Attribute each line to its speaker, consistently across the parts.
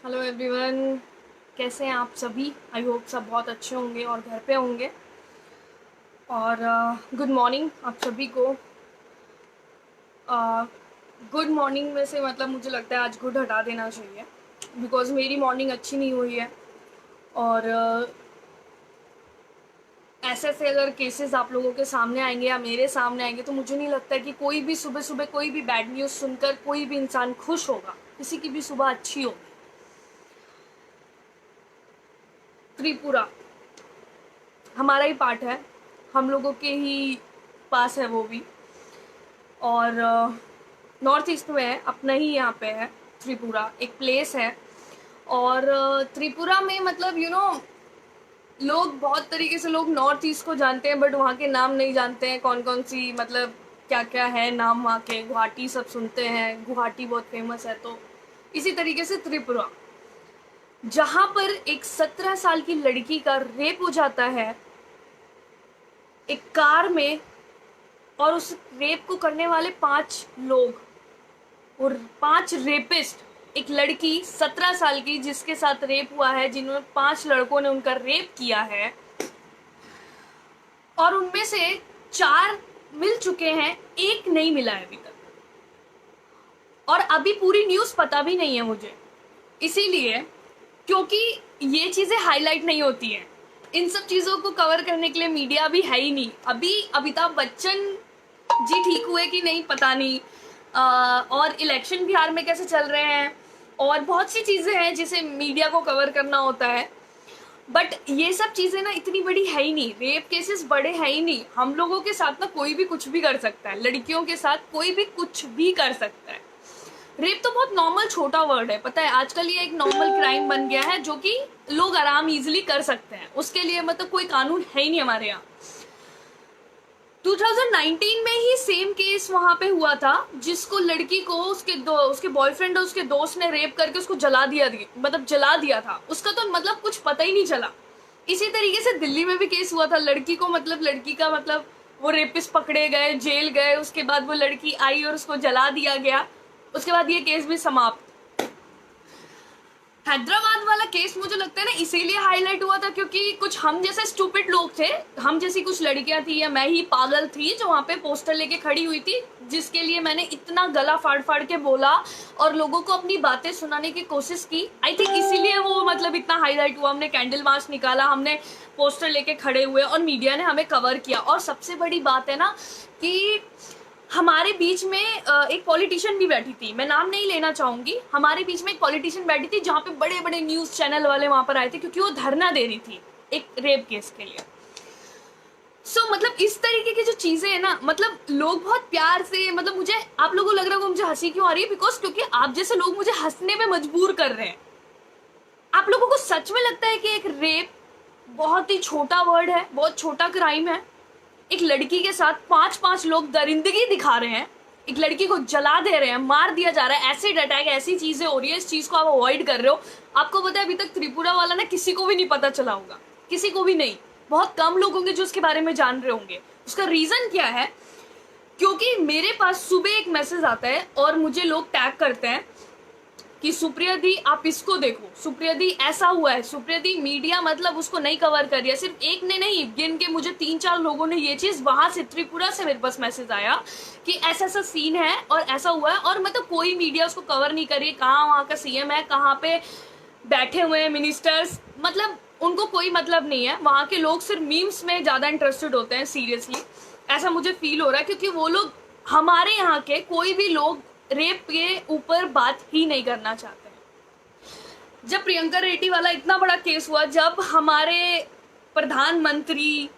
Speaker 1: Hello everyone, कैसे हैं आप सभी। आई होप सब बहुत अच्छे होंगे और घर पे होंगे। और गुड मॉर्निंग आप सभी को। गुड मॉर्निंग में से मतलब मुझे लगता है आज गुड हटा देना चाहिए, बिकॉज़ मेरी मॉर्निंग अच्छी नहीं हुई है। और ऐसे ऐसे अगर केसेस आप लोगों के सामने आएंगे या मेरे सामने आएंगे तो मुझे नहीं लगता कि कोई भी सुबह सुबह कोई भी बैड न्यूज़ सुनकर कोई भी इंसान खुश होगा, किसी की भी सुबह अच्छी होगी। त्रिपुरा हमारा ही पार्ट है, हम लोगों के ही पास है वो भी। और नॉर्थ ईस्ट में है, अपना ही यहाँ पे है। त्रिपुरा एक प्लेस है। और त्रिपुरा में मतलब लोग बहुत तरीके से लोग नॉर्थ ईस्ट को जानते हैं, बट वहाँ के नाम नहीं जानते हैं कौन कौन सी मतलब क्या क्या है नाम वहाँ के। गुवाहाटी सब सुनते हैं, गुवाहाटी बहुत फेमस है। तो इसी तरीके से त्रिपुरा, जहाँ पर एक 17 साल की लड़की का रेप हो जाता है एक कार में, और उस रेप को करने वाले 5 लोग और 5 रेपिस्ट, एक लड़की 17 साल की जिसके साथ रेप हुआ है, जिन्होंने 5 लड़कों ने उनका रेप किया है, और उनमें से 4 मिल चुके हैं, एक नहीं मिला है अभी तक। और अभी पूरी न्यूज पता भी नहीं है मुझे, इसीलिए क्योंकि ये चीजें हाईलाइट नहीं होती हैं। इन सब चीजों को कवर करने के लिए मीडिया भी है ही नहीं। अभी अमिताभ बच्चन जी ठीक हुए कि नहीं पता नहीं। और इलेक्शन बिहार में कैसे चल रहे हैं, और बहुत सी चीजें हैं जिसे मीडिया को कवर करना होता है। बट ये सब चीजें ना इतनी बड़ी है ही नहीं, रेप केसेस बड़े है ही नहीं। हम लोगों के साथ ना कोई भी कुछ भी कर सकता है, लड़कियों के साथ कोई भी कुछ भी कर सकता है। रेप तो बहुत नॉर्मल छोटा वर्ड है, पता है आजकल ये एक नॉर्मल क्राइम बन गया है जो कि लोग आराम इजीली कर सकते हैं। उसके लिए मतलब कोई कानून है ही नहीं हमारे यहाँ। 2019 में ही सेम केस वहां पे हुआ था, जिसको लड़की को उसके बॉयफ्रेंड और उसके दोस्त ने रेप करके उसको जला दिया था। उसका तो मतलब कुछ पता ही नहीं चला। इसी तरीके से दिल्ली में भी केस हुआ था, लड़की को मतलब लड़की का मतलब वो रेपिस्ट पकड़े गए, जेल गए, उसके बाद वो लड़की आई और उसको जला दिया गया। उसके बाद ये केस भी समाप्त। हैदराबाद वाला केस मुझे लगता है ना इसीलिए हाईलाइट हुआ था क्योंकि कुछ हम जैसे स्टूपिड लोग थे, हम जैसी कुछ लड़कियां थी या मैं ही पागल थी जो वहां पे पोस्टर लेके खड़ी हुई थी, जिसके लिए मैंने इतना गला फाड़ फाड़ के बोला और लोगों को अपनी बातें सुनाने की कोशिश की। आई थिंक इसीलिए वो मतलब इतना हाईलाइट हुआ। हमने कैंडल मार्च निकाला, हमने पोस्टर लेके खड़े हुए और मीडिया ने हमें कवर किया। और सबसे बड़ी बात है ना कि हमारे बीच में एक पॉलिटिशियन भी बैठी थी, मैं नाम नहीं लेना चाहूंगी। हमारे बीच में एक पॉलिटिशियन बैठी थी जहाँ पे बड़े बड़े न्यूज चैनल वाले वहां पर आए थे क्योंकि वो धरना दे रही थी एक रेप केस के लिए। मतलब इस तरीके की जो चीजें है ना, मतलब लोग बहुत प्यार से, मतलब मुझे आप लोगों को लग रहा होगा मुझे हंसी क्यों आ रही है, बिकॉज क्योंकि आप जैसे लोग मुझे हंसने में मजबूर कर रहे हैं। आप लोगों को सच में लगता है कि एक रेप बहुत ही छोटा वर्ड है, बहुत छोटा क्राइम है। एक लड़की के साथ 5 लोग दरिंदगी दिखा रहे हैं, एक लड़की को जला दे रहे हैं, मार दिया जा रहा है, एसिड अटैक, ऐसी चीजें हो रही है। इस चीज को आप अवॉइड कर रहे हो। आपको पता है अभी तक त्रिपुरा वाला ना किसी को भी नहीं पता चला होगा, किसी को भी नहीं। बहुत कम लोग होंगे जो उसके बारे में जान रहे होंगे। उसका रीजन क्या है, क्योंकि मेरे पास सुबह एक मैसेज आता है और मुझे लोग टैग करते हैं कि सुप्रिया दी आप इसको देखो, सुप्रिया दी ऐसा हुआ है, सुप्रिया दी मीडिया मतलब उसको नहीं कवर कर रही है। सिर्फ एक ने नहीं, गिन के मुझे 3-4 लोगों ने ये चीज वहां से त्रिपुरा से मेरे पास मैसेज आया कि ऐसा ऐसा सीन है और ऐसा हुआ है, और मतलब कोई मीडिया उसको कवर नहीं कर रही है। कहाँ वहां का सीएम है, कहाँ पे बैठे हुए हैं मिनिस्टर्स, मतलब उनको कोई मतलब नहीं है। वहां के लोग सिर्फ मीम्स में ज्यादा इंटरेस्टेड होते हैं। सीरियसली ऐसा मुझे फील हो रहा है क्योंकि वो लोग, हमारे यहाँ के कोई भी लोग रेप के ऊपर बात ही नहीं करना चाहते हैं। जब प्रियंका रेड्डी वाला इतना बड़ा केस हुआ, जब हमारे प्रधानमंत्री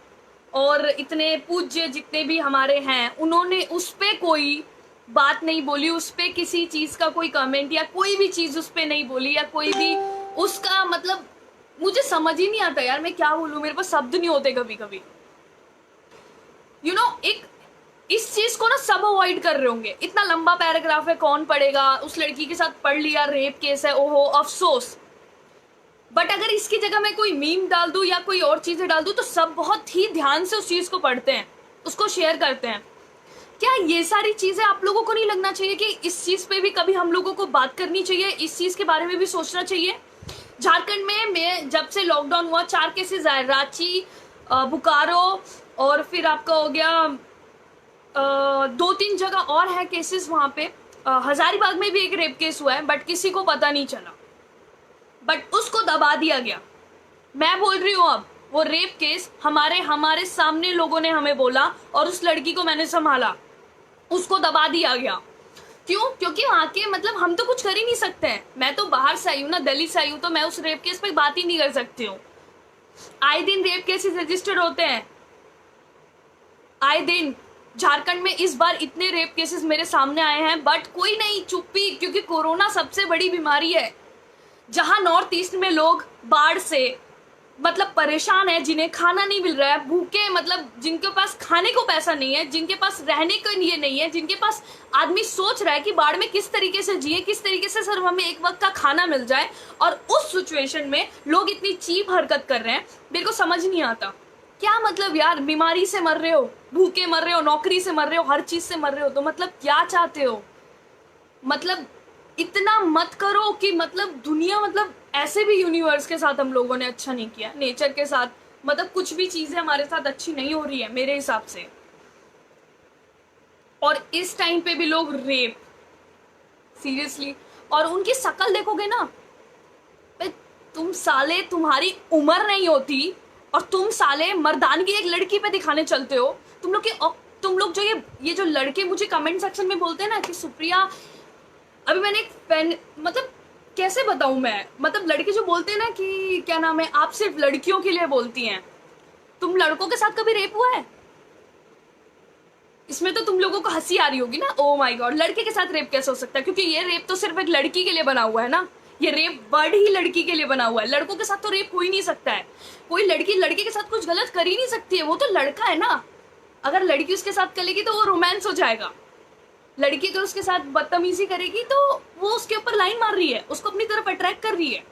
Speaker 1: और इतने पूज्य जितने भी हमारे हैं, उन्होंने उस पे कोई बात नहीं बोली, उस पे किसी चीज का कोई कमेंट या कोई भी चीज उस पे नहीं बोली, या कोई भी उसका मतलब मुझे समझ ही नहीं आता यार, मैं क्या बोलूं, मेरे पास शब्द नहीं होते कभी कभी। एक इस चीज को ना सब अवॉइड कर रहे होंगे। इतना लंबा पैराग्राफ है, कौन पढ़ेगा। उस लड़की के साथ पढ़ लिया, रेप केस है, ओहो अफसोस। बट अगर इसकी जगह मैं कोई मीम डाल दूं या कोई और चीजें डाल दूं तो सब बहुत ही ध्यान से उस चीज को पढ़ते हैं, उसको शेयर करते हैं। क्या ये सारी चीजें आप लोगों को नहीं लगना चाहिए कि इस चीज पे भी कभी हम लोगों को बात करनी चाहिए, इस चीज के बारे में भी सोचना चाहिए? झारखंड में मैं जब से लॉकडाउन हुआ 4 केसेस आए, रांची, बोकारो और फिर आपका हो गया 2-3 जगह और है केसेस वहां पे। हजारीबाग में भी एक रेप केस हुआ है, बट किसी को पता नहीं चला, बट उसको दबा दिया गया। मैं बोल रही हूँ अब वो रेप केस हमारे सामने लोगों ने हमें बोला और उस लड़की को मैंने संभाला, उसको दबा दिया गया। क्यों? क्योंकि वहां के मतलब हम तो कुछ कर ही नहीं सकते हैं। मैं तो बाहर से आई हूँ ना, दिल्ली से आई हूँ, तो मैं उस रेप केस पे बात ही नहीं कर सकती हूँ। आए दिन रेप केसेस रजिस्टर्ड होते हैं, आए दिन। झारखंड में इस बार इतने रेप केसेस मेरे सामने आए हैं, बट कोई नहीं, चुप्पी, क्योंकि कोरोना सबसे बड़ी बीमारी है। जहां नॉर्थ ईस्ट में लोग बाढ़ से मतलब परेशान है, जिन्हें खाना नहीं मिल रहा है, भूखे, मतलब जिनके पास खाने को पैसा नहीं है, जिनके पास रहने को ये नहीं है, जिनके पास आदमी सोच रहा है कि बाढ़ में किस तरीके से जिए, किस तरीके से सिर्फ हमें एक वक्त का खाना मिल जाए, और उस सिचुएशन में लोग इतनी चीप हरकत कर रहे हैं, मेरे को समझ नहीं आता। क्या मतलब यार, बीमारी से मर रहे हो, भूखे मर रहे हो, नौकरी से मर रहे हो, हर चीज से मर रहे हो, तो मतलब क्या चाहते हो? मतलब इतना मत करो कि मतलब दुनिया, मतलब ऐसे भी यूनिवर्स के साथ हम लोगों ने अच्छा नहीं किया, नेचर के साथ, मतलब कुछ भी चीजें हमारे साथ अच्छी नहीं हो रही है मेरे हिसाब से। और इस टाइम पे भी लोग रेप, सीरियसली। और उनकी शक्ल देखोगे ना, तुम साले, तुम्हारी उम्र नहीं होती और तुम साले मर्दानगी एक लड़की पे दिखाने चलते हो। तुम लोग जो ये जो लड़के मुझे कमेंट सेक्शन में बोलते हैं ना कि सुप्रिया, अभी मैंने एक मतलब कैसे बताऊं मैं, मतलब लड़के जो बोलते हैं ना कि क्या नाम है, आप सिर्फ लड़कियों के लिए बोलती हैं। तुम लड़कों के साथ कभी रेप हुआ है? इसमें तो तुम लोगों को हंसी आ रही होगी ना, ओ माय गॉड, लड़के के साथ रेप कैसे हो सकता है? क्योंकि ये रेप तो सिर्फ एक लड़की के लिए बना हुआ है ना, ये रेप वर्ड ही लड़की के लिए बना हुआ है। लड़कों के साथ तो रेप हो ही नहीं सकता है। कोई लड़की लड़के के साथ कुछ गलत कर ही नहीं सकती है, वो तो लड़का है ना। अगर लड़की उसके साथ करेगी तो वो रोमांस हो जाएगा, लड़की अगर उसके साथ बदतमीजी करेगी तो वो उसके ऊपर लाइन मार रही है, उसको अपनी तरफ अट्रैक्ट कर रही है।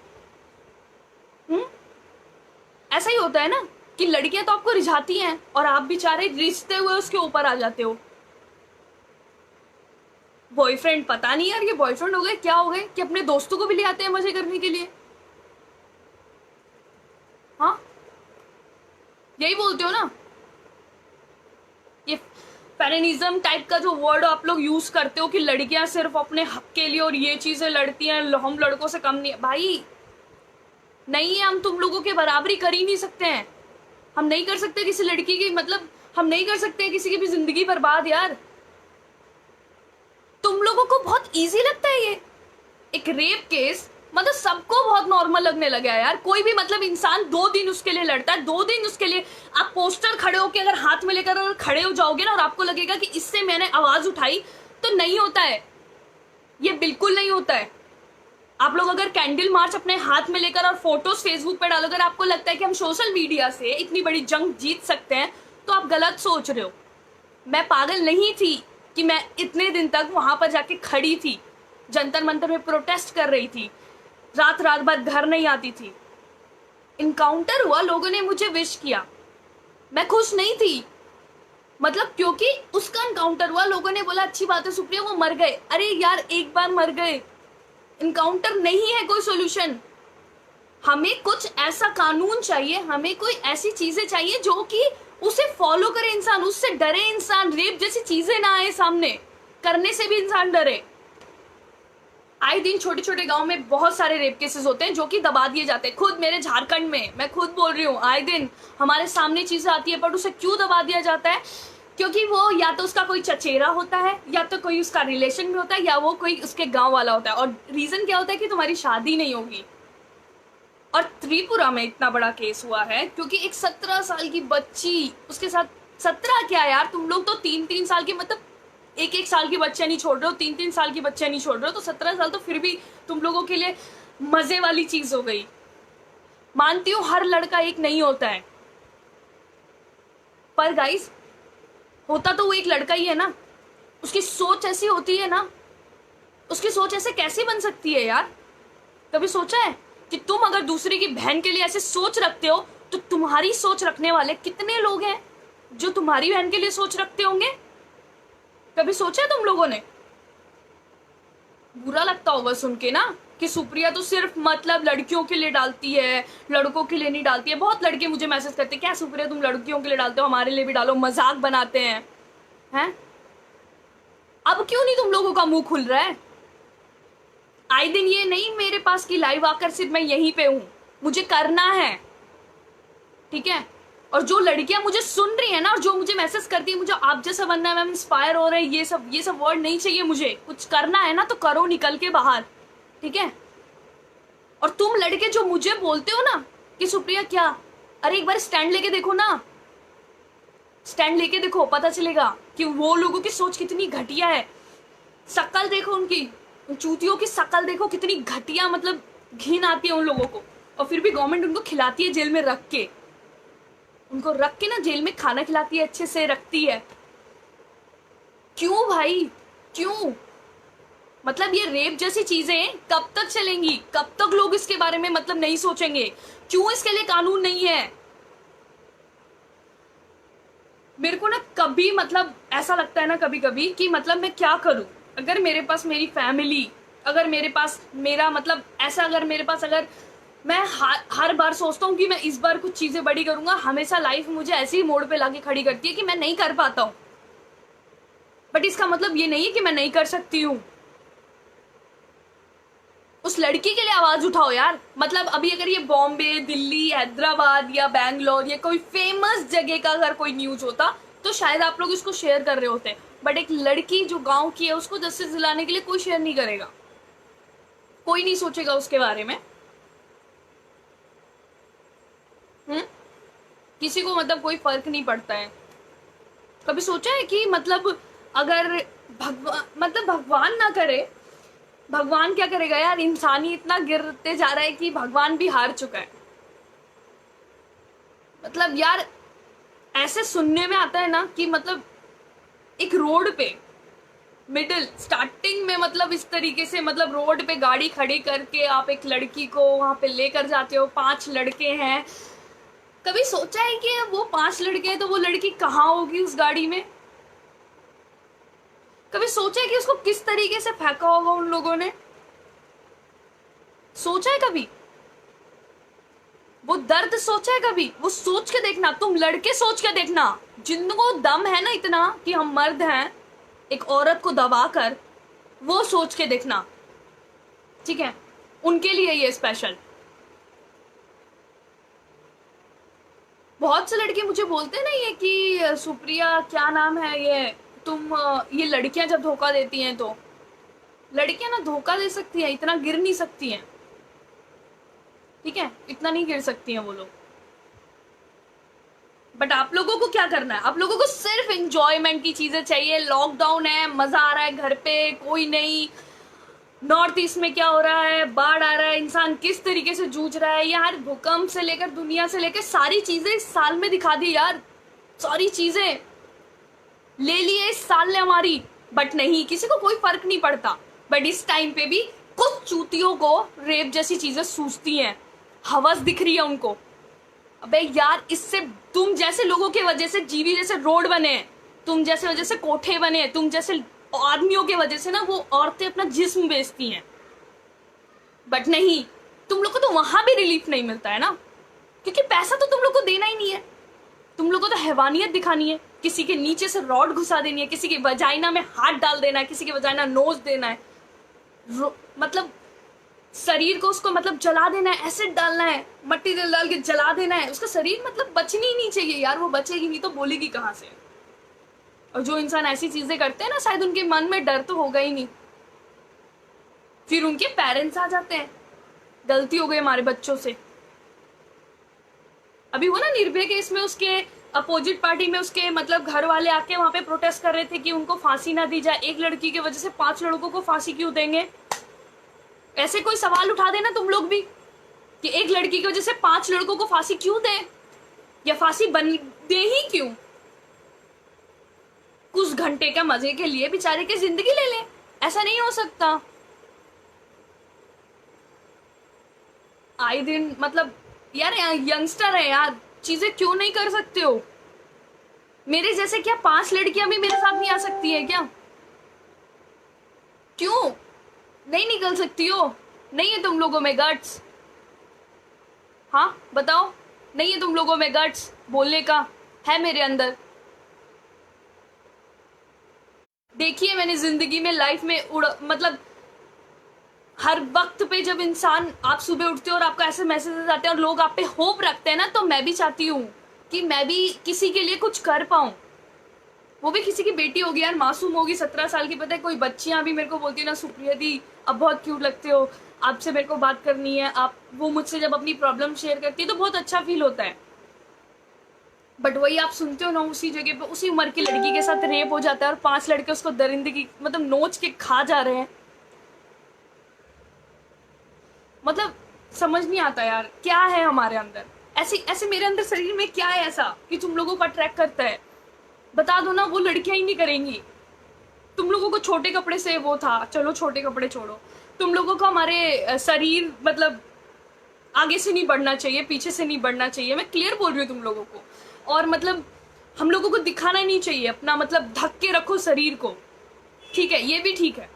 Speaker 1: ऐसा ही होता है ना कि लड़कियां तो आपको रिझाती हैं और आप बेचारे रिझते हुए उसके ऊपर आ जाते हो। बॉयफ्रेंड, पता नहीं यार ये बॉयफ्रेंड हो गए क्या हो गए कि अपने दोस्तों को भी ले आते हैं मजे करने के लिए। हाँ, यही बोलते हो ना, ये फेमिनिज्म टाइप का जो वर्ड आप लोग यूज करते हो कि लड़कियां सिर्फ अपने हक के लिए और ये चीजें लड़ती हैं, हम लड़कों से कम नहीं है। भाई नहीं है, हम तुम लोगों के बराबरी कर ही नहीं सकते हैं। हम नहीं कर सकते किसी लड़की की, मतलब हम नहीं कर सकते किसी की भी जिंदगी बर्बाद यार। तुम लोगों को बहुत इजी लगता है ये एक रेप केस, मतलब सबको बहुत नॉर्मल लगने लगा है यार। कोई भी मतलब इंसान 2 दिन उसके लिए लड़ता है, 2 दिन उसके लिए। आप पोस्टर खड़े होके अगर हाथ में लेकर अगर खड़े हो जाओगे ना और आपको लगेगा कि इससे मैंने आवाज उठाई, तो नहीं होता है, ये बिल्कुल नहीं होता है। आप लोग अगर कैंडल मार्च अपने हाथ में लेकर और फोटोज फेसबुक पे डालो, अगर आपको लगता है कि हम सोशल मीडिया से इतनी बड़ी जंग जीत सकते हैं, तो आप गलत सोच रहे हो। मैं पागल नहीं थी कि मैं इतने दिन तक वहां पर जाके खड़ी थी, जंतर मंतर में प्रोटेस्ट कर रही थी, रात रात भर घर नहीं आती थी। इनकाउंटर हुआ, लोगों ने मुझे विश किया, मैं खुश नहीं थी, मतलब क्योंकि उसका इनकाउंटर हुआ, लोगों ने बोला अच्छी बात है सुप्रिया वो मर गए। अरे यार एक बार मर गए, इनकाउंटर नहीं है कोई सॉल्यूशन। हमें कुछ ऐसा कानून चाहिए, हमें कोई ऐसी चीजें चाहिए जो कि उसे फॉलो करे इंसान, उससे डरे इंसान, रेप जैसी चीजें ना आए सामने, करने से भी इंसान डरे। आए दिन छोटे छोटे गांव में बहुत सारे रेप केसेस होते हैं जो कि दबा दिए जाते हैं। खुद मेरे झारखंड में, मैं खुद बोल रही हूँ, आए दिन हमारे सामने चीजें आती है, बट उसे क्यों दबा दिया जाता है? क्योंकि वो या तो उसका कोई चचेरा होता है, या तो कोई उसका रिलेशन में होता है, या वो कोई उसके गांव वाला होता है। और रीजन क्या होता है कि तुम्हारी शादी नहीं होगी। और त्रिपुरा में इतना बड़ा केस हुआ है क्योंकि एक 17 साल की बच्ची, उसके साथ 17 क्या यार, तुम लोग तो 3-3 साल के, मतलब 1-1 साल की बच्चे नहीं छोड़ रहे हो, 3-3 साल की बच्चे नहीं छोड़ रहे हो, तो 17 साल तो फिर भी तुम लोगों के लिए मजे वाली चीज हो गई। मानती हूँ हर लड़का एक नहीं होता है, पर गाइस होता तो वो एक लड़का ही है ना। उसकी सोच ऐसी होती है ना, उसकी सोच ऐसे कैसे बन सकती है यार? कभी सोचा है कि तुम अगर दूसरे की बहन के लिए ऐसे सोच रखते हो, तो तुम्हारी सोच रखने वाले कितने लोग हैं जो तुम्हारी बहन के लिए सोच रखते होंगे? कभी सोचा है तुम लोगों ने? बुरा लगता होगा सुन के ना कि सुप्रिया तो सिर्फ मतलब लड़कियों के लिए डालती है, लड़कों के लिए नहीं डालती है। बहुत लड़के मुझे मैसेज करते हैं, क्या सुप्रिया तुम लड़कियों के लिए डालते हो, हमारे लिए भी डालो, मजाक बनाते हैं। अब क्यों नहीं तुम लोगों का मुंह खुल रहा है? आए दिन ये नहीं मेरे पास की लाइव आकर सिर्फ मैं यहीं पे हूं, मुझे करना है, ठीक है। और जो लड़कियां मुझे सुन रही है ना, और जो मुझे मैसेज करती है मुझे आप जैसा बनना है, मैम इंस्पायर हो रहे हैं, ये सब वर्ड नहीं चाहिए मुझे। कुछ करना है ना तो करो, निकल के बाहर, ठीक है। और तुम लड़के जो मुझे बोलते हो ना कि सुप्रिया क्या, अरे एक बार स्टैंड लेके देखो ना, स्टैंड लेके देखो, पता चलेगा कि वो लोगों की सोच कितनी घटिया है। शक्ल देखो उनकी, उन चूतियों की शक्ल देखो कितनी घटिया, मतलब घिन आती है उन लोगों को। और फिर भी गवर्नमेंट उनको खिलाती है जेल में रख के, उनको रख के ना जेल में खाना खिलाती है, अच्छे से रखती है। क्यों भाई, क्यों? मतलब ये रेप जैसी चीजें कब तक चलेंगी, कब तक लोग इसके बारे में मतलब नहीं सोचेंगे? क्यों इसके लिए कानून नहीं है? मेरे को ना कभी मतलब ऐसा लगता है ना कभी कभी कि मतलब मैं क्या करूं, अगर मेरे पास मेरी फैमिली, अगर मेरे पास मेरा मतलब ऐसा, अगर मेरे पास, अगर मैं हर बार सोचता हूँ कि मैं इस बार कुछ चीजें बड़ी करूंगा, हमेशा लाइफ मुझे ऐसे ही मोड़ पे लाके खड़ी करती है कि मैं नहीं कर पाता हूँ। बट इसका मतलब ये नहीं है कि मैं नहीं कर सकती हूँ। उस लड़की के लिए आवाज उठाओ यार। मतलब अभी अगर ये बॉम्बे, दिल्ली, हैदराबाद या बैंगलोर या कोई फेमस जगह का अगर कोई न्यूज होता तो शायद आप लोग इसको शेयर कर रहे होते, बट एक लड़की जो गांव की है उसको जस्टिस दिलाने के लिए कोई शेयर नहीं करेगा, कोई नहीं सोचेगा उसके बारे में। किसी को मतलब कोई फर्क नहीं पड़ता है। कभी सोचा है कि मतलब अगर भगवान ना करे, भगवान क्या करेगा यार? इंसान ही इतना गिरते जा रहा है कि भगवान भी हार चुका है। मतलब यार ऐसे सुनने में आता है ना कि मतलब एक रोड पे मिडिल स्टार्टिंग में मतलब इस तरीके से, मतलब रोड पे गाड़ी खड़ी करके आप एक लड़की को वहां पे लेकर जाते हो, 5 लड़के हैं। कभी सोचा है कि वो 5 लड़के हैं तो वो लड़की कहाँ होगी उस गाड़ी में? कभी सोचा है कि उसको किस तरीके से फेंका होगा उन लोगों ने? सोचा है कभी? वो दर्द सोचा है कभी? वो सोच के देखना, तुम लड़के सोच के देखना, जिनको दम है ना इतना कि हम मर्द हैं एक औरत को दबाकर, वो सोच के देखना, ठीक है। उनके लिए ये स्पेशल। बहुत से लड़के मुझे बोलते हैं ना ये कि सुप्रिया क्या नाम है ये, तुम ये लड़कियां जब धोखा देती हैं तो, लड़कियां ना धोखा दे सकती हैं, इतना गिर नहीं सकती हैं, ठीक है, इतना नहीं गिर सकती हैं वो लोग। बट आप लोगों को क्या करना है? आप लोगों को सिर्फ एंजॉयमेंट की चीजें चाहिए। लॉकडाउन है, मजा आ रहा है, घर पे कोई नहीं, नॉर्थ ईस्ट में क्या हो रहा है, बाढ़ आ रहा है, इंसान किस तरीके से जूझ रहा है यार, भूकंप से लेकर दुनिया से लेकर सारी चीजें इस साल में दिखा दी यार, सारी चीजें ले लिए इस साल ने हमारी। बट नहीं, किसी को कोई फर्क नहीं पड़ता। बट इस टाइम पे भी कुछ चूतियों को रेप जैसी चीजें सूझती हैं, हवस दिख रही है उनको। अबे यार, इससे तुम जैसे लोगों के वजह से जीवी जैसे रोड बने, तुम जैसे वजह से कोठे बने, तुम जैसे आदमियों के वजह से ना वो औरतें अपना जिस्म बेचती हैं। बट नहीं, तुम लोग को तो वहां भी रिलीफ नहीं मिलता है ना, क्योंकि पैसा तो तुम लोग को देना ही नहीं है। तुम लोग को तो हैवानियत दिखानी है, किसी के नीचे से रॉड घुसा देनी है, किसी के वजाइना में हाथ डाल देना है, किसी के वजाइना नोज देना है, मतलब शरीर को उसको मतलब जला देना है, एसिड डालना है, मट्टी तेल डाल के जला देना है। उसका शरीर मतलब बचनी ही नहीं चाहिए यार, वो बचेगी नहीं तो बोलेगी कहाँ से? और जो इंसान ऐसी चीजें करते हैं ना, शायद उनके मन में डर तो होगा ही नहीं। फिर उनके पेरेंट्स आ जाते हैं, गलती हो गई हमारे बच्चों से। अभी वो ना निर्भया केस में उसके अपोजिट पार्टी में उसके मतलब घर वाले आके वहां पे प्रोटेस्ट कर रहे थे कि उनको फांसी ना दी जाए। एक लड़की की वजह से 5 लड़कों को फांसी क्यों देंगे? ऐसे कोई सवाल उठा देना तुम लोग भी कि एक लड़की की वजह से 5 लड़कों को फांसी क्यों दे, या फांसी बन दे ही क्यों? कुछ घंटे का मजे के लिए बेचारे की जिंदगी ले ले, ऐसा नहीं हो सकता। आए दिन मतलब यार यंगस्टर है यार, चीजें क्यों नहीं कर सकते हो? मेरे जैसे क्या 5 लड़कियां भी मेरे साथ नहीं आ सकती है क्या? क्यों नहीं निकल सकती हो? नहीं है तुम लोगों में गट्स? हाँ बताओ, नहीं है तुम लोगों में गट्स बोलने का? है मेरे अंदर। देखिए मैंने जिंदगी में लाइफ में मतलब हर वक्त पे जब इंसान, आप सुबह उठते हो और आपको ऐसे मैसेजेस आते हैं और लोग आप पे होप रखते हैं ना, तो मैं भी चाहती हूँ कि मैं भी किसी के लिए कुछ कर पाऊँ। वो भी किसी की बेटी होगी यार, मासूम होगी, 17 साल की। पता है कोई बच्चियां भी मेरे को बोलती है ना, सुप्रिया दी अब बहुत क्यूट लगते हो, आपसे मेरे को बात करनी है। आप वो मुझसे जब अपनी प्रॉब्लम शेयर करती है तो बहुत अच्छा फील होता है। बट वही आप सुनते हो ना, उसी जगह पे उसी उम्र की लड़की के साथ रेप हो जाता है और 5 लड़के उसको दरिंदगी मतलब नोच के खा जा रहे हैं। मतलब समझ नहीं आता यार क्या है हमारे अंदर। ऐसे ऐसे मेरे अंदर शरीर में क्या है ऐसा कि तुम लोगों को अट्रैक्ट करता है? बता दो ना, वो लड़कियां ही नहीं करेंगी। तुम लोगों को छोटे कपड़े से वो था, चलो छोटे कपड़े छोड़ो, तुम लोगों को हमारे शरीर मतलब आगे से नहीं बढ़ना चाहिए, पीछे से नहीं बढ़ना चाहिए, मैं क्लियर बोल रही हूँ तुम लोगों को। और मतलब हम लोगों को दिखाना नहीं चाहिए अपना, मतलब ढक के रखो शरीर को। ठीक है, ये भी ठीक है,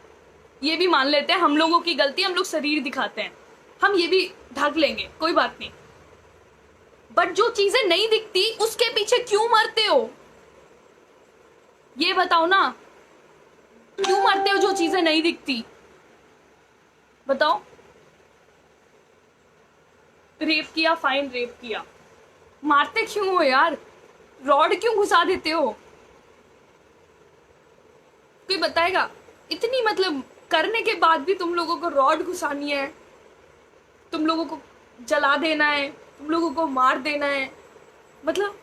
Speaker 1: ये भी मान लेते हैं हम लोगों की गलती, हम लोग शरीर दिखाते हैं, हम ये भी ढक लेंगे, कोई बात नहीं। बट जो चीजें नहीं दिखती उसके पीछे क्यों मरते हो? ये बताओ ना, क्यों मरते हो जो चीजें नहीं दिखती? बताओ। रेप किया, फाइन, रेप किया, मारते क्यों हो यार? रॉड क्यों घुसा देते हो? कोई बताएगा? इतनी मतलब करने के बाद भी तुम लोगों को रॉड घुसानी है, तुम लोगों को जला देना है, तुम लोगों को मार देना है। मतलब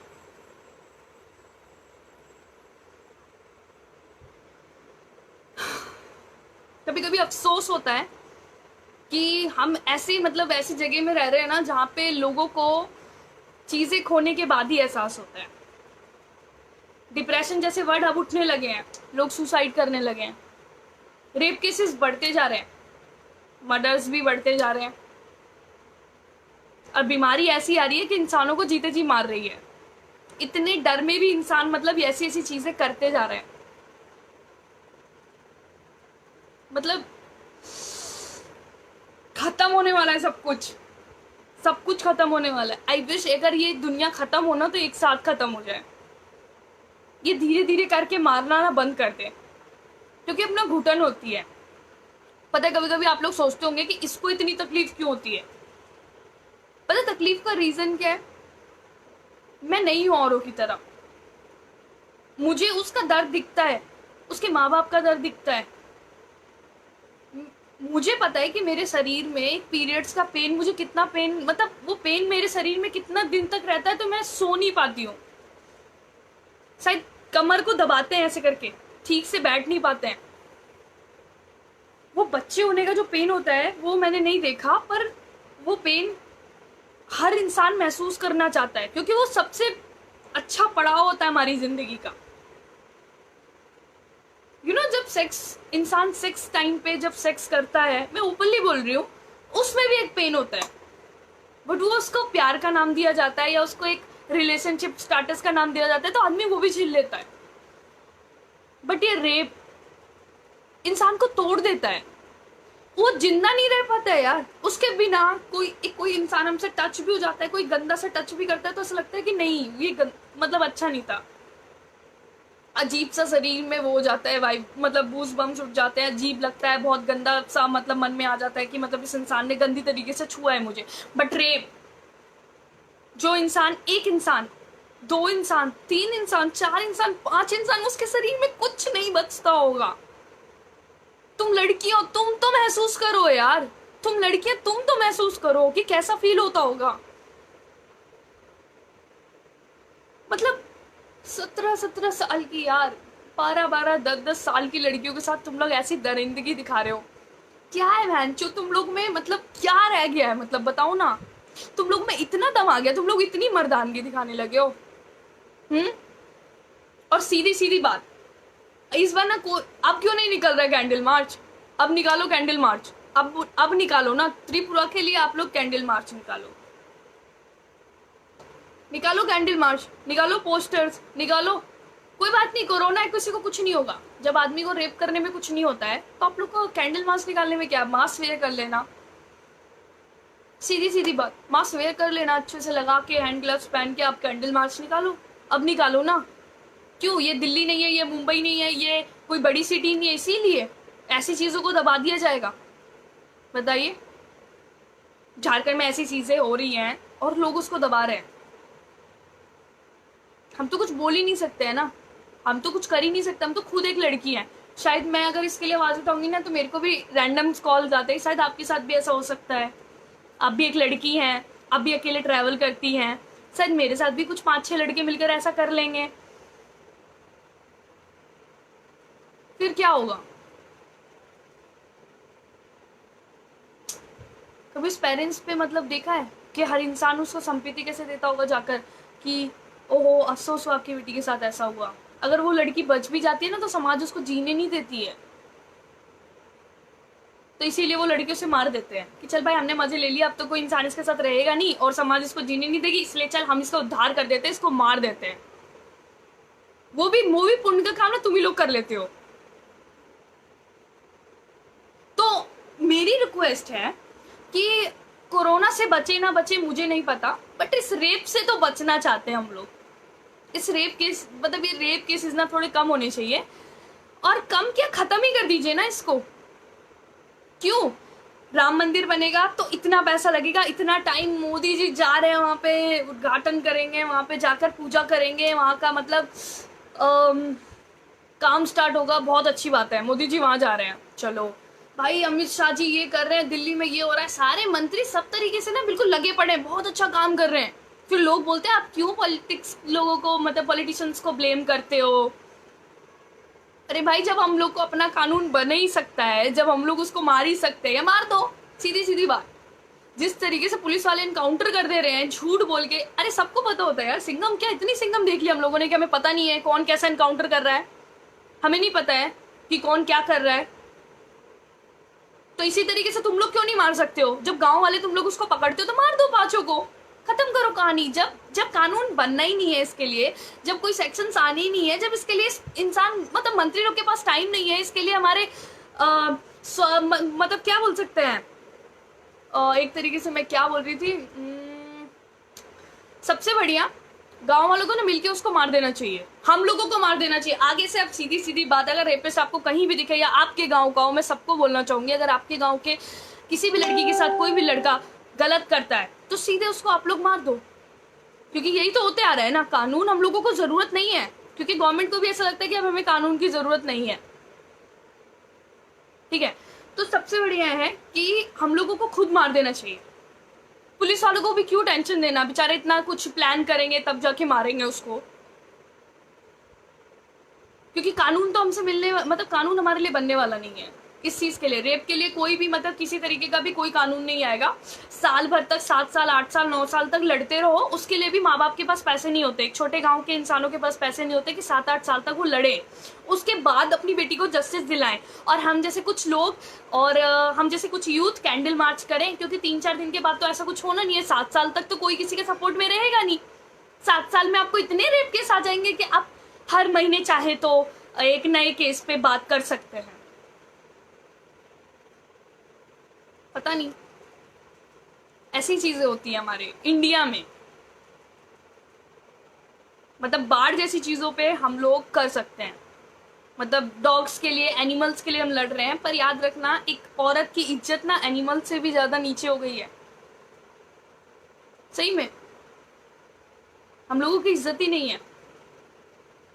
Speaker 1: कभी कभी अफसोस होता है कि हम ऐसी मतलब ऐसी जगह में रह रहे हैं ना जहाँ पे लोगों को चीजें खोने के बाद ही एहसास होता है। डिप्रेशन जैसे वर्ड अब उठने लगे हैं, लोग सुसाइड करने लगे हैं, रेप केसेस बढ़ते जा रहे हैं, मर्डर्स भी बढ़ते जा रहे हैं, और बीमारी ऐसी आ रही है कि इंसानों को जीते जी मार रही है। इतने डर में भी इंसान मतलब ऐसी ऐसी चीजें करते जा रहे हैं। मतलब खत्म होने वाला है सब कुछ, सब कुछ खत्म होने वाला है। आई विश अगर ये दुनिया खत्म होना तो एक साथ खत्म हो जाए। ये धीरे धीरे करके मारना ना बंद कर दे, क्योंकि अपना घुटन होती है। पता है कभी कभी आप लोग सोचते होंगे कि इसको इतनी तकलीफ क्यों होती है। पता है तकलीफ का रीजन क्या है? मैं नहीं हूं औरों की तरह, मुझे उसका दर्द दिखता है, उसके माँ बाप का दर्द दिखता है। मुझे पता है कि मेरे शरीर में एक पीरियड्स का पेन, मुझे कितना पेन, मतलब वो पेन मेरे शरीर में कितना दिन तक रहता है, तो मैं सो नहीं पाती हूँ। शायद कमर को दबाते हैं ऐसे करके, ठीक से बैठ नहीं पाते हैं। वो बच्चे होने का जो पेन होता है वो मैंने नहीं देखा, पर वो पेन हर इंसान महसूस करना चाहता है, क्योंकि वो सबसे अच्छा पड़ाव होता है हमारी जिंदगी का। जब इंसान सेक्स टाइम पे जब सेक्स करता है, मैं ओपनली बोल रही हूँ, उसमें भी एक पेन होता है। बट वो उसको प्यार का नाम दिया जाता है या उसको एक रिलेशनशिप स्टेटस का नाम दिया जाता है, तो आदमी वो भी झेल लेता है। बट ये रेप इंसान को तोड़ देता है, वो जिंदा नहीं रह पाता है यार उसके बिना। कोई इंसान हमसे टच भी हो जाता है, कोई गंदा सा टच भी करता है, तो ऐसा लगता है कि नहीं ये मतलब अच्छा नहीं था। अजीब सा शरीर में वो हो जाता है वाइब, मतलब बूज बम्स उठ जाते हैं, अजीब लगता है, बहुत गंदा सा मतलब मन में आ जाता है कि मतलब इस इंसान ने गंदी तरीके से छुआ है मुझे। बट रेप, जो इंसान, एक इंसान, 2 इंसान, 3 इंसान, 4 इंसान, 5 इंसान, उसके शरीर में कुछ नहीं बचता होगा। तुम लड़की हो, तुम तो महसूस करो यार, तुम लड़कियां तुम तो महसूस करो कि कैसा फील होता होगा। मतलब 17 साल की यार, 12 10 साल की लड़कियों के साथ तुम लोग ऐसी दरिंदगी दिखा रहे हो। क्या है बहन जो तुम लोग में, मतलब क्या रह गया है? मतलब बताओ ना, तुम लोग में इतना दम आ गया, तुम लोग इतनी मर्दानगी दिखाने लगे हो। और सीधी सीधी बात, इस बार ना अब क्यों नहीं निकल रहा है कैंडल मार्च? अब निकालो कैंडल मार्च, अब निकालो ना, त्रिपुरा के लिए आप लोग कैंडल मार्च निकालो, निकालो कैंडल मार्च, निकालो पोस्टर्स निकालो। कोई बात नहीं, कोरोना है, किसी को कुछ नहीं होगा। जब आदमी को रेप करने में कुछ नहीं होता है तो आप लोग को कैंडल मास्क निकालने में क्या, मास्क वेयर कर लेना, सीधी सीधी बात, मास्क वेयर कर लेना अच्छे से लगा के, हैंड ग्लव्स पहन के आप कैंडल मार्च निकालो, अब निकालो ना। क्यों, ये दिल्ली नहीं है, ये मुंबई नहीं है, ये कोई बड़ी सिटी नहीं है, इसीलिए ऐसी चीजों को दबा दिया जाएगा? बताइए, झारखंड में ऐसी चीजें हो रही हैं और लोग उसको दबा रहे हैं। हम तो कुछ बोल ही नहीं सकते हैं ना, हम तो कुछ कर ही नहीं सकते, हम तो खुद एक लड़की हैं। शायद मैं अगर इसके लिए आवाज उठाऊंगी ना तो मेरे को भी रैंडम कॉल आते हैं, शायद आपके साथ भी ऐसा हो सकता है। आप भी एक लड़की हैं, आप भी अकेले ट्रैवल करती हैं, शायद मेरे साथ भी कुछ 5-6 लड़के मिलकर ऐसा कर लेंगे, फिर क्या होगा? कभी उस पेरेंट्स पे मतलब देखा है कि हर इंसान उसको संपत्ति कैसे देता होगा जाकर कि ओहो अफसोस हुआ आपकी बेटी के साथ ऐसा हुआ। अगर वो लड़की बच भी जाती है ना तो समाज उसको जीने नहीं देती है, तो इसीलिए वो लड़कियों से मार देते हैं कि चल भाई हमने मजे ले लिया, अब तो कोई इंसान इसके साथ रहेगा नहीं और समाज इसको जीने नहीं देगी, इसलिए चल हम इसका उद्धार कर देते हैं, इसको मार देते हैं। वो भी पुण्य का काम ना तुम ही लोग कर लेते हो। तो मेरी रिक्वेस्ट है कि कोरोना से बचे ना बचे मुझे नहीं पता, बट इस रेप से तो बचना चाहते हैं हम लोग। इस रेप केस मतलब ये रेप केसेस ना थोड़े कम होने चाहिए, और कम क्या खत्म ही कर दीजिए ना इसको। क्यों, राम मंदिर बनेगा तो इतना पैसा लगेगा, इतना टाइम मोदी जी जा रहे हैं वहां पे, उद्घाटन करेंगे, वहां पे जाकर पूजा करेंगे, वहां का मतलब काम स्टार्ट होगा, बहुत अच्छी बात है, मोदी जी वहां जा रहे हैं, चलो भाई अमित शाह जी ये कर रहे हैं, दिल्ली में ये हो रहा है, सारे मंत्री सब तरीके से ना बिल्कुल लगे पड़े हैं, बहुत अच्छा काम कर रहे हैं। फिर लोग बोलते हैं आप क्यों पॉलिटिक्स लोगों को मतलब पॉलिटिशियंस को ब्लेम करते हो। अरे भाई जब हम लोग को अपना कानून बन ही सकता है, जब हम लोग उसको मार ही सकते हैं, मार दो, सीधी सीधी बात। जिस तरीके से पुलिस वाले इनकाउंटर कर दे रहे हैं झूठ बोल के, अरे सबको पता होता है यार, सिंघम क्या इतनी सिंघम देख लिया हम लोगों ने कि हमें पता नहीं है कौन कैसा इनकाउंटर कर रहा है, हमें नहीं पता है कि कौन क्या कर रहा है। तो इसी तरीके से तुम लोग क्यों नहीं मार सकते हो? जब गांव वाले तुम लोग उसको पकड़ते हो तो मार दो पांचों को, खत्म करो कहानी। जब जब कानून बनना ही नहीं है इसके लिए, जब कोई सेक्शंस आने ही नहीं है, जब इसके लिए इंसान मतलब मंत्री लोग के पास टाइम नहीं है इसके लिए, हमारे मतलब क्या बोल सकते हैं, एक तरीके से मैं क्या बोल रही थी, सबसे बढ़िया गांव वालों को ना मिलके उसको मार देना चाहिए, हम लोगों को मार देना चाहिए। आगे से अब सीधी सीधी बात, अगर रेपिस्ट आपको कहीं भी दिखे या आपके गांव का हो, मैं सबको बोलना चाहूंगी, अगर आपके गांव के किसी भी लड़की के साथ कोई भी लड़का गलत करता है तो सीधे उसको आप लोग मार दो, क्योंकि यही तो होते आ रहा है ना। कानून हम लोगों को जरूरत नहीं है, क्योंकि गवर्नमेंट को भी ऐसा लगता है कि अब हमें कानून की जरूरत नहीं है, ठीक है। तो सबसे बढ़िया है कि हम लोगों को खुद मार देना चाहिए। पुलिस वालों को भी क्यों टेंशन देना, बेचारे इतना कुछ प्लान करेंगे तब जाके मारेंगे उसको, क्योंकि कानून तो हमसे मिलने मतलब कानून हमारे लिए बनने वाला नहीं है इस चीज के लिए। रेप के लिए कोई भी मतलब किसी तरीके का भी कोई कानून नहीं आएगा। साल भर तक 7 साल 8 साल 9 साल तक लड़ते रहो, उसके लिए भी माँ बाप के पास पैसे नहीं होते, एक छोटे गांव के इंसानों के पास पैसे नहीं होते कि 7-8 साल तक वो लड़े, उसके बाद अपनी बेटी को जस्टिस दिलाएं। और हम जैसे कुछ लोग और हम जैसे कुछ यूथ कैंडल मार्च करें, क्योंकि 3-4 दिन के बाद तो ऐसा कुछ होना नहीं है। 7 साल तक तो कोई किसी के सपोर्ट में रहेगा नहीं। 7 साल में आपको इतने रेप केस आ जाएंगे कि आप हर महीने चाहे तो एक नए केस पे बात कर सकते हैं। पता नहीं, ऐसी चीजें होती है हमारे इंडिया में। मतलब बाढ़ जैसी चीजों पे हम लोग कर सकते हैं, मतलब डॉग्स के लिए, एनिमल्स के लिए हम लड़ रहे हैं, पर याद रखना एक औरत की इज्जत ना एनिमल से भी ज्यादा नीचे हो गई है। सही में हम लोगों की इज्जत ही नहीं है,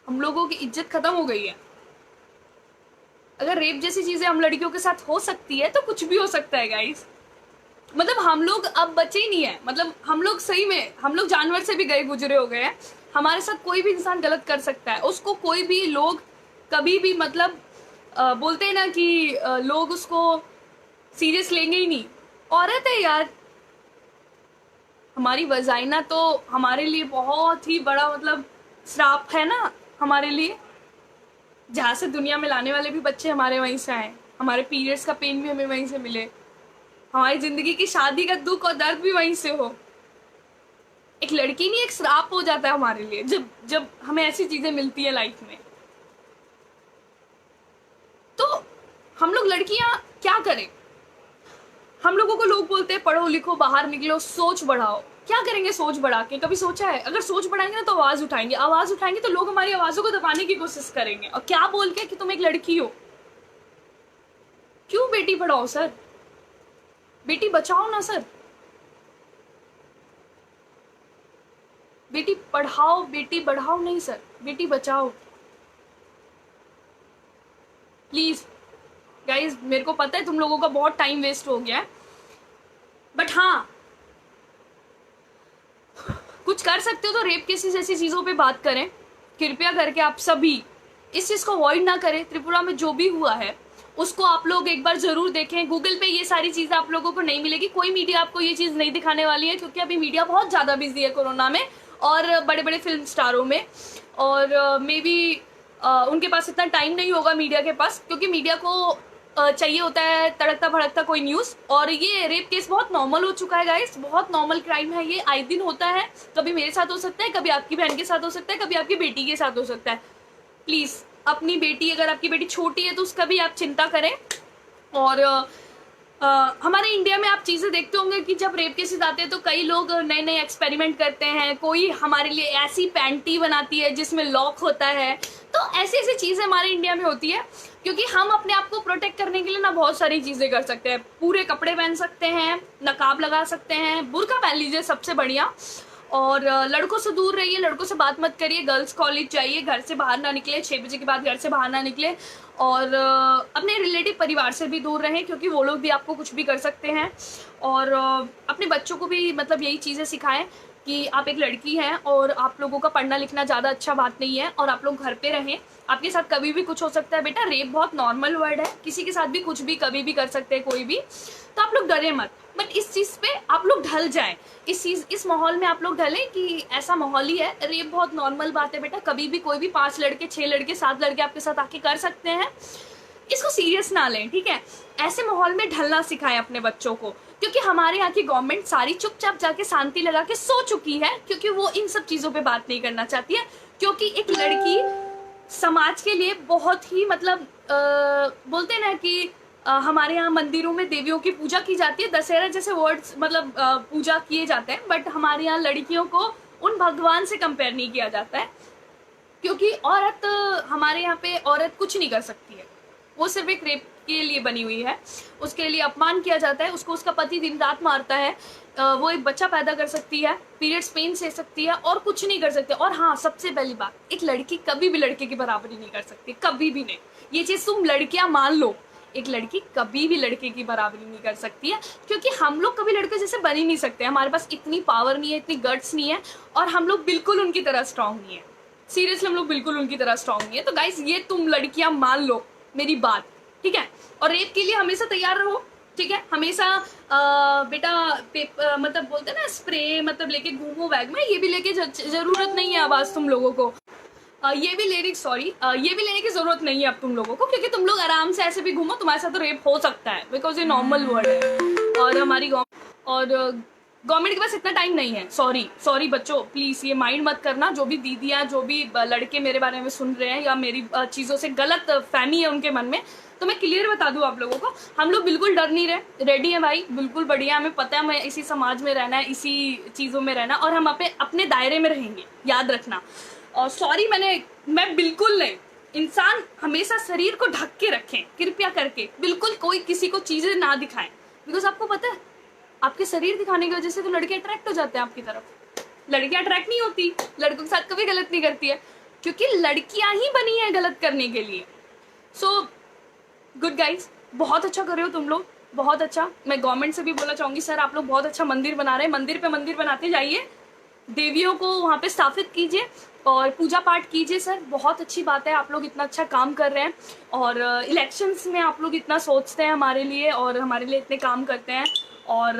Speaker 1: हम लोगों की इज्जत खत्म हो गई है। अगर रेप जैसी चीजें हम लड़कियों के साथ हो सकती है तो कुछ भी हो सकता है गाइस। मतलब हम लोग अब बचे ही नहीं है, मतलब हम लोग सही में हम लोग जानवर से भी गए गुजरे हो गए हैं। हमारे साथ कोई भी इंसान गलत कर सकता है, उसको कोई भी लोग कभी भी मतलब बोलते हैं ना कि लोग उसको सीरियस लेंगे ही नहीं। औरत है यार, हमारी वजाइना तो हमारे लिए बहुत ही बड़ा मतलब श्राप है ना हमारे लिए। जहाँ से दुनिया में लाने वाले भी बच्चे हमारे वहीं से आए, हमारे पीरियड्स का पेन भी हमें वहीं से मिले, हमारी जिंदगी की शादी का दुख और दर्द भी वहीं से हो। एक लड़की नहीं एक श्राप हो जाता है हमारे लिए जब जब हमें ऐसी चीजें मिलती है लाइफ में। हम लोग लड़कियां क्या करें? हम लोगों को लोग बोलते हैं पढ़ो लिखो, बाहर निकलो, सोच बढ़ाओ। क्या करेंगे सोच बढ़ा के? कभी सोचा है? अगर सोच बढ़ाएंगे ना तो आवाज उठाएंगे, आवाज उठाएंगे तो लोग हमारी आवाजों को दबाने की कोशिश करेंगे, और क्या बोल के कि तुम एक लड़की हो। क्यों बेटी पढ़ाओ सर, बेटी बचाओ ना सर। बेटी पढ़ाओ, बेटी बढ़ाओ नहीं sir, Beti Bachao please. Guys मेरे को पता है तुम लोगों का बहुत टाइम वेस्ट हो गया है, बट हाँ कुछ कर सकते हो तो रेप केसेस ऐसी चीजों पे बात करें। कृपया करके आप सभी इस चीज को अवॉइड ना करें। त्रिपुरा में जो भी हुआ है उसको आप लोग एक बार जरूर देखें। गूगल पे ये सारी चीजें आप लोगों को नहीं मिलेगी, कोई मीडिया आपको ये चीज नहीं दिखाने वाली है, क्योंकि अभी मीडिया बहुत ज्यादा बिजी है कोरोना में और बड़े बड़े फिल्म स्टारों में, और मे बी उनके पास इतना टाइम नहीं होगा मीडिया के पास, क्योंकि मीडिया को चाहिए होता है तड़कता भड़कता कोई न्यूज। और ये रेप केस बहुत नॉर्मल हो चुका है गाइस, बहुत नॉर्मल क्राइम है ये, आए दिन होता है। कभी मेरे साथ हो सकता है, कभी आपकी बहन के साथ हो सकता है, कभी आपकी बेटी के साथ हो सकता है। प्लीज अपनी बेटी, अगर आपकी बेटी छोटी है तो उसका भी आप चिंता करें। और हमारे इंडिया में आप चीजें देखते होंगे कि जब रेप केसेस आते हैं तो कई लोग नए नए एक्सपेरिमेंट करते हैं। कोई हमारे लिए ऐसी पैंटी बनाती है जिसमें लॉक होता है, तो ऐसी ऐसी चीजें हमारे इंडिया में होती है, क्योंकि हम अपने आप को प्रोटेक्ट करने के लिए ना बहुत सारी चीजें कर सकते हैं। पूरे कपड़े पहन सकते हैं, नकाब लगा सकते हैं, बुर्का पहन लीजिए सबसे बढ़िया, और लड़कों से दूर रहिए, लड़कों से बात मत करिए, गर्ल्स कॉलेज जाइए, घर से बाहर ना निकले, 6 बजे के बाद घर से बाहर ना निकले, और अपने रिलेटिव परिवार से भी दूर रहें, क्योंकि वो लोग भी आपको कुछ भी कर सकते हैं। और अपने बच्चों को भी मतलब यही चीज़ें सिखाएं कि आप एक लड़की हैं और आप लोगों का पढ़ना लिखना ज़्यादा अच्छा बात नहीं है, और आप लोग घर पे रहें। आपके साथ कभी भी कुछ हो सकता है बेटा, रेप बहुत नॉर्मल वर्ड है, किसी के साथ भी कुछ भी कभी भी कर सकते हैं कोई भी, तो आप लोग डरे मत। बट इस चीज़ पे आप लोग ढल जाएं, इस माहौल में आप लोग ढलें कि ऐसा माहौल ही है, रेप बहुत नॉर्मल बात है बेटा, कभी भी कोई भी 5 लड़के 6 लड़के 7 लड़के आपके साथ आके कर सकते हैं, इसको सीरियस ना लें, ठीक है। ऐसे माहौल में ढलना सिखाएं अपने बच्चों को, क्योंकि हमारे यहाँ की गवर्नमेंट सारी चुपचाप जाके शांति लगा के सो चुकी है, क्योंकि वो इन सब चीज़ों पे बात नहीं करना चाहती है। क्योंकि एक लड़की समाज के लिए बहुत ही मतलब बोलते हैं ना कि हमारे यहाँ मंदिरों में देवियों की पूजा की जाती है, दशहरा जैसे वर्ड्स मतलब पूजा किए जाते हैं, बट हमारे यहाँ लड़कियों को उन भगवान से कंपेयर नहीं किया जाता है, क्योंकि औरत हमारे यहाँ पे औरत कुछ नहीं कर सकती है, वो सिर्फ एक रेप के लिए बनी हुई है, उसके लिए अपमान किया जाता है, उसको उसका पति दिन रात मारता है, वो एक बच्चा पैदा कर सकती है, पीरियड्स पेन सह सकती है, और कुछ नहीं कर सकती। और हाँ, सबसे पहली बात, एक लड़की कभी भी लड़के की बराबरी नहीं कर सकती, कभी भी नहीं। ये चीज़ तुम लड़कियां मान लो, एक लड़की कभी भी लड़के की बराबरी नहीं कर सकती है, क्योंकि हम लोग कभी लड़के जैसे बन ही नहीं सकते, हमारे पास इतनी पावर नहीं है, इतनी गट्स नहीं है, और हम लोग बिल्कुल उनकी तरह स्ट्रांग नहीं है। सीरियसली हम लोग बिल्कुल उनकी तरह स्ट्रांग नहीं है। तो गाइस ये तुम लड़कियां मान लो मेरी बात, ठीक है। और रेप के लिए हमेशा तैयार रहो, ठीक है। हमेशा बेटा मतलब बोलते हैं ना स्प्रे मतलब लेके घूमो बैग में, ये भी लेके जरूरत नहीं है आवाज तुम लोगों को, ये भी लेने की जरूरत नहीं है अब तुम लोगों को, क्योंकि तुम लोग आराम से ऐसे भी घूमो, तुम्हारे साथ तो रेप हो सकता है, बिकॉज ये नॉर्मल वर्ड है। और हमारी गवर्नमेंट के पास इतना टाइम नहीं है। सॉरी बच्चों, प्लीज ये माइंड मत करना, जो भी दीदियाँ जो भी लड़के मेरे बारे में सुन रहे हैं या मेरी चीज़ों से गलत फहमी है उनके मन में, तो मैं क्लियर बता दूं आप लोगों को, हम लोग बिल्कुल डर नहीं रहे, रेडी है भाई, बिल्कुल बढ़िया, हमें पता है हमें इसी समाज में रहना है, इसी चीज़ों में रहना, और हम अपने दायरे में रहेंगे, याद रखना। और सॉरी मैं बिल्कुल नहीं, इंसान हमेशा शरीर को ढक के रखें कृपया करके, बिल्कुल कोई किसी को चीज़ें ना दिखाएं, बिकॉज आपको पता है आपके शरीर दिखाने की वजह से तो लड़के अट्रैक्ट हो जाते हैं आपकी तरफ। लड़कियां अट्रैक्ट नहीं होती, लड़कों के साथ कभी गलत नहीं करती है, क्योंकि लड़कियां ही बनी है गलत करने के लिए। सो गुड गाइज, बहुत अच्छा कर रहे हो तुम लोग, बहुत अच्छा। मैं गवर्नमेंट से भी बोलना चाहूंगी, सर आप लोग बहुत अच्छा मंदिर बना रहे हैं, मंदिर पे मंदिर बनाते जाइए, देवियों को वहाँ पे स्थापित कीजिए और पूजा पाठ कीजिए सर, बहुत अच्छी बात है, आप लोग इतना अच्छा काम कर रहे हैं। और इलेक्शंस में आप लोग इतना सोचते हैं हमारे लिए और हमारे लिए इतने काम करते हैं, और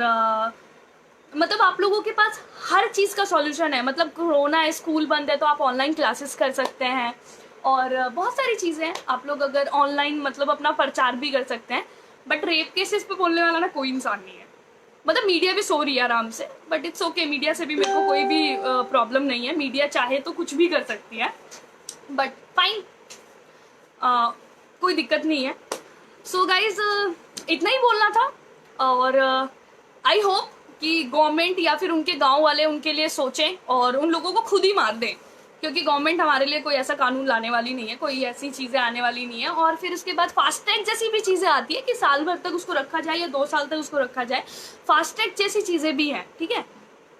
Speaker 1: मतलब आप लोगों के पास हर चीज़ का सॉल्यूशन है, मतलब कोरोना है, स्कूल बंद है, तो आप ऑनलाइन क्लासेस कर सकते हैं, और बहुत सारी चीज़ें हैं, आप लोग अगर ऑनलाइन मतलब अपना प्रचार भी कर सकते हैं। बट रेप केसेस पे बोलने वाला ना कोई इंसान नहीं है, मतलब मीडिया भी सो रही है आराम से, बट इट्स ओके, मीडिया से भी मेरे को कोई भी प्रॉब्लम नहीं है, मीडिया चाहे तो कुछ भी कर सकती है, बट फाइन, कोई दिक्कत नहीं है। सो गाइज इतना ही बोलना था। और आई होप कि गवर्नमेंट या फिर उनके गांव वाले उनके लिए सोचें और उन लोगों को खुद ही मार दें, क्योंकि गवर्नमेंट हमारे लिए कोई ऐसा कानून लाने वाली नहीं है, कोई ऐसी चीज़ें आने वाली नहीं है। और फिर उसके बाद फास्टैग जैसी भी चीज़ें आती है कि साल भर तक उसको रखा जाए या 2 साल तक उसको रखा जाए, फास्टैग जैसी चीज़ें भी हैं, ठीक है,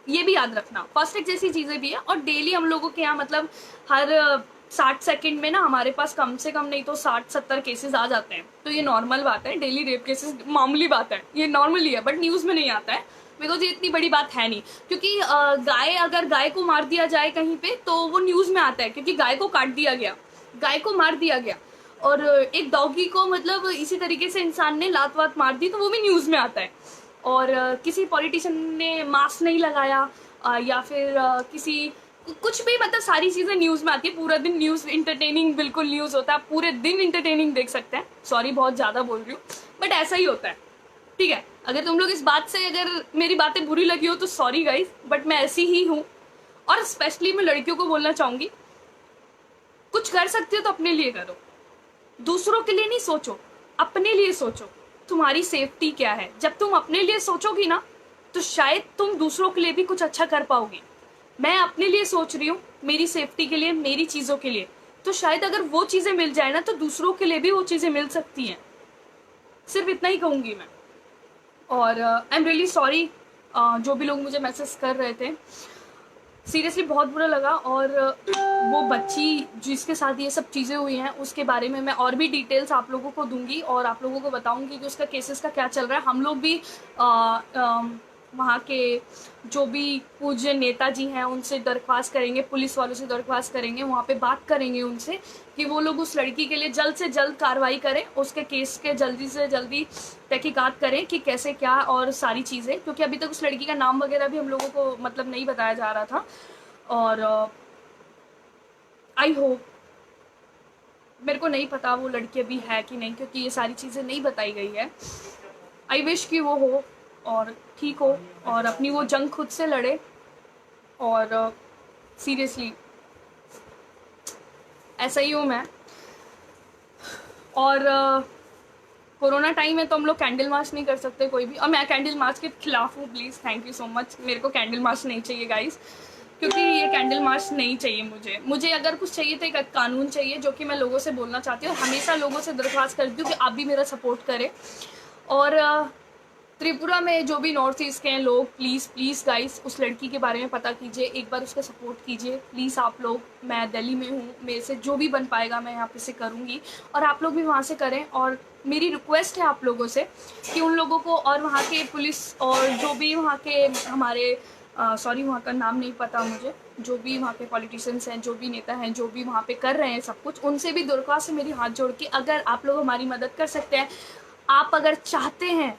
Speaker 1: ये भी याद रखना। फास्टैग जैसी चीज़ें भी है। और डेली हम लोगों के यहाँ मतलब हर 60 सेकंड में ना हमारे पास कम से कम नहीं तो 60-70 केसेस आ जाते हैं। तो ये नॉर्मल बात है, डेली रेप केसेस मामूली बात है, ये नॉर्मली है, बट न्यूज़ में नहीं आता है बिकॉज ये इतनी बड़ी बात है नहीं। क्योंकि गाय, अगर गाय को मार दिया जाए कहीं पे तो वो न्यूज़ में आता है, क्योंकि गाय को काट दिया गया, गाय को मार दिया गया। और एक डॉगी को मतलब इसी तरीके से इंसान ने लात वात मार दी तो वो भी न्यूज़ में आता है। और किसी पॉलिटिशियन ने मास्क नहीं लगाया या फिर किसी कुछ भी, मतलब सारी चीज़ें न्यूज़ में आती है। पूरा दिन न्यूज़, इंटरटेनिंग बिल्कुल न्यूज़ होता है, आप पूरे दिन इंटरटेनिंग देख सकते हैं। सॉरी बहुत ज़्यादा बोल रही हूँ, बट ऐसा ही होता है, ठीक है। अगर तुम लोग इस बात से, अगर मेरी बातें बुरी लगी हो तो सॉरी गाइज, बट मैं ऐसी ही हूँ। और स्पेशली मैं लड़कियों को बोलना चाहूँगी, कुछ कर सकते हो तो अपने लिए करो, दूसरों के लिए नहीं सोचो, अपने लिए सोचो। तुम्हारी सेफ्टी क्या है, जब तुम अपने लिए सोचोगी ना तो शायद तुम दूसरों के लिए भी कुछ अच्छा कर पाओगी। मैं अपने लिए सोच रही हूँ, मेरी सेफ्टी के लिए, मेरी चीज़ों के लिए, तो शायद अगर वो चीज़ें मिल जाए ना तो दूसरों के लिए भी वो चीज़ें मिल सकती हैं। सिर्फ इतना ही कहूँगी मैं। और आई एम रियली सॉरी जो भी लोग मुझे मैसेज कर रहे थे, सीरियसली बहुत बुरा लगा। और वो बच्ची जिसके साथ ये सब चीज़ें हुई हैं उसके बारे में मैं और भी डिटेल्स आप लोगों को दूंगी और आप लोगों को बताऊंगी कि उसका केसेस का क्या चल रहा है। हम लोग भी वहाँ के जो भी पूज्य नेताजी हैं उनसे दरख्वास्त करेंगे, पुलिस वालों से दरख्वास्त करेंगे, वहाँ पे बात करेंगे उनसे कि वो लोग उस लड़की के लिए जल्द से जल्द कार्रवाई करें, उसके केस के जल्दी से जल्दी तहकीकात करें कि कैसे क्या और सारी चीज़ें, क्योंकि अभी तक उस लड़की का नाम वगैरह भी हम लोगों को मतलब नहीं बताया जा रहा था। और आई होप, मेरे को नहीं पता वो लड़की अभी है कि नहीं, क्योंकि ये सारी चीज़ें नहीं बताई गई है। आई विश कि वो हो और ठीक हो और अपनी वो जंग खुद से लड़े। और सीरियसली ऐसा ही हूँ मैं। और कोरोना टाइम है तो हम लोग कैंडल मार्च नहीं कर सकते कोई भी, और मैं कैंडल मार्च के खिलाफ हूँ। Please, thank you so much. मेरे को कैंडल मार्च नहीं चाहिए गाइस, क्योंकि ये कैंडल मार्च नहीं चाहिए मुझे अगर कुछ चाहिए तो एक कानून चाहिए, जो कि मैं लोगों से बोलना चाहती हूँ और हमेशा लोगों से दरख्वास्त करती हूँ कि आप भी मेरा सपोर्ट करें। और त्रिपुरा में जो भी नॉर्थ ईस्ट के हैं लोग, प्लीज़ प्लीज़ गाइस उस लड़की के बारे में पता कीजिए, एक बार उसका सपोर्ट कीजिए प्लीज़ आप लोग। मैं दिल्ली में हूँ, मेरे से जो भी बन पाएगा मैं यहाँ पे से करूँगी और आप लोग भी वहाँ से करें। और मेरी रिक्वेस्ट है आप लोगों से कि उन लोगों को और वहाँ के पुलिस और जो भी वहाँ के हमारे सॉरी वहाँ का नाम नहीं पता मुझे, जो भी वहाँ के पॉलिटिशियंस हैं, जो भी नेता हैं, जो भी वहाँ पे कर रहे हैं सब कुछ, उनसे भी दरख्वास्त है मेरी हाथ जोड़ के, अगर आप लोग हमारी मदद कर सकते हैं, आप अगर चाहते हैं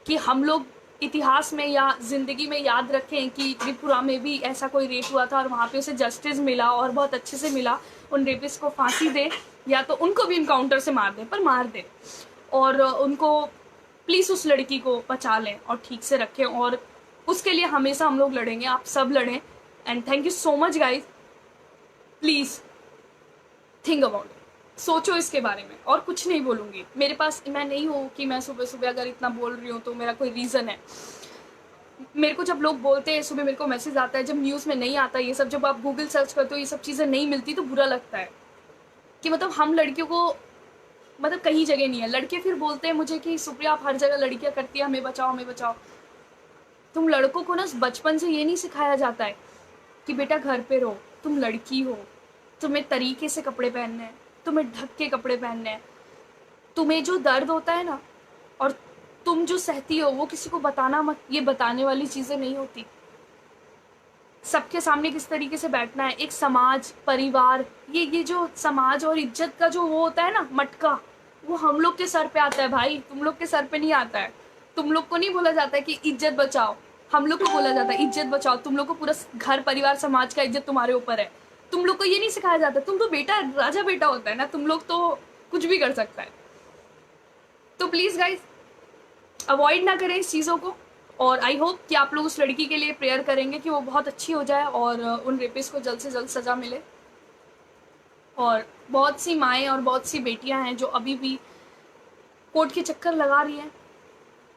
Speaker 1: कि हम लोग इतिहास में या ज़िंदगी में याद रखें कि त्रिपुरा में भी ऐसा कोई रेप हुआ था और वहाँ पे उसे जस्टिस मिला और बहुत अच्छे से मिला, उन रेपिस्ट को फांसी दे या तो उनको भी इनकाउंटर से मार दें, पर मार दें और उनको प्लीज़ उस लड़की को बचा लें और ठीक से रखें। और उसके लिए हमेशा हम लोग लड़ेंगे, आप सब लड़ें। And thank you so much guys. Please think about it, सोचो इसके बारे में। और कुछ नहीं बोलूँगी, मेरे पास मैं नहीं हूँ कि मैं सुबह सुबह अगर इतना बोल रही हूँ तो मेरा कोई रीज़न है। मेरे को जब लोग बोलते हैं सुबह, मेरे को मैसेज आता है, जब न्यूज़ में नहीं आता ये सब, जब आप गूगल सर्च करते हो ये सब चीज़ें नहीं मिलती तो बुरा लगता है कि मतलब हम लड़कियों को मतलब कहीं जगह नहीं है। लड़के फिर बोलते हैं मुझे कि सुप्रिया आप हर जगह लड़कियाँ करती है, हमें बचाओ हमें बचाओ। तुम लड़कों को ना बचपन से ये नहीं सिखाया जाता है कि बेटा घर पे रहो, तुम लड़की हो, तुम्हें तरीके से कपड़े पहनने हैं, तुम्हें ढक के कपड़े पहनने हैं, तुम्हें जो दर्द होता है ना और तुम जो सहती हो वो किसी को बताना मत, ये बताने वाली चीज़ें नहीं होती। सबके सामने किस तरीके से बैठना है, एक समाज, परिवार, ये जो समाज और इज्जत का जो वो होता है ना मटका, वो हम लोग के सर पे आता है भाई, तुम लोग के सर पे नहीं आता है। तुम लोग को नहीं बोला जाता है कि इज्जत बचाओ, हम लोग को बोला जाता है इज्जत बचाओ। तुम लोग को पूरा घर परिवार समाज का इज्जत तुम्हारे ऊपर है, तुम लोग को ये नहीं सिखाया जाता। तुम तो बेटा, राजा बेटा होता है ना, तुम लोग तो कुछ भी कर सकता है। तो प्लीज़ गाइज अवॉइड ना करें इस चीज़ों को। और आई होप कि आप लोग उस लड़की के लिए प्रेयर करेंगे कि वो बहुत अच्छी हो जाए और उन रेपिस्ट को जल्द से जल्द सज़ा मिले। और बहुत सी माएँ और बहुत सी बेटियां हैं जो अभी भी कोर्ट के चक्कर लगा रही हैं,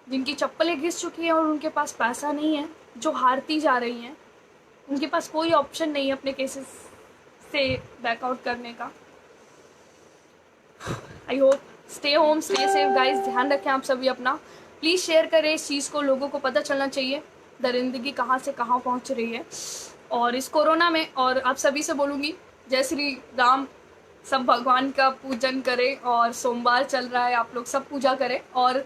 Speaker 1: जिनकी चप्पलें घिस चुकी हैं और उनके पास पैसा नहीं है, जो हारती जा रही हैं, उनके पास कोई ऑप्शन नहीं है अपने केसेस से बैकआउट करने का। I hope stay home, stay safe guys. ध्यान रखें आप सभी अपना। प्लीज़ शेयर करें इस चीज़ को, लोगों को पता चलना चाहिए दरिंदगी कहाँ से कहाँ पहुँच रही है। और इस कोरोना में, और आप सभी से बोलूँगी, जय श्री राम, सब भगवान का पूजन करें। और सोमवार चल रहा है, आप लोग सब पूजा करें। और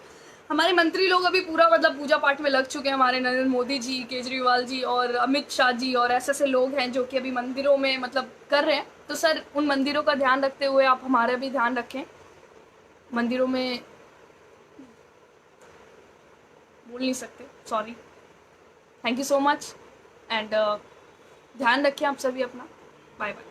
Speaker 1: हमारे मंत्री लोग अभी पूरा मतलब पूजा पाठ में लग चुके हैं, हमारे नरेंद्र मोदी जी, केजरीवाल जी और अमित शाह जी, और ऐसे ऐसे लोग हैं जो कि अभी मंदिरों में मतलब कर रहे हैं। तो सर उन मंदिरों का ध्यान रखते हुए आप हमारा भी ध्यान रखें। मंदिरों में बोल नहीं सकते, sorry. Thank you so much and ध्यान रखें आप सभी अपना। Bye bye.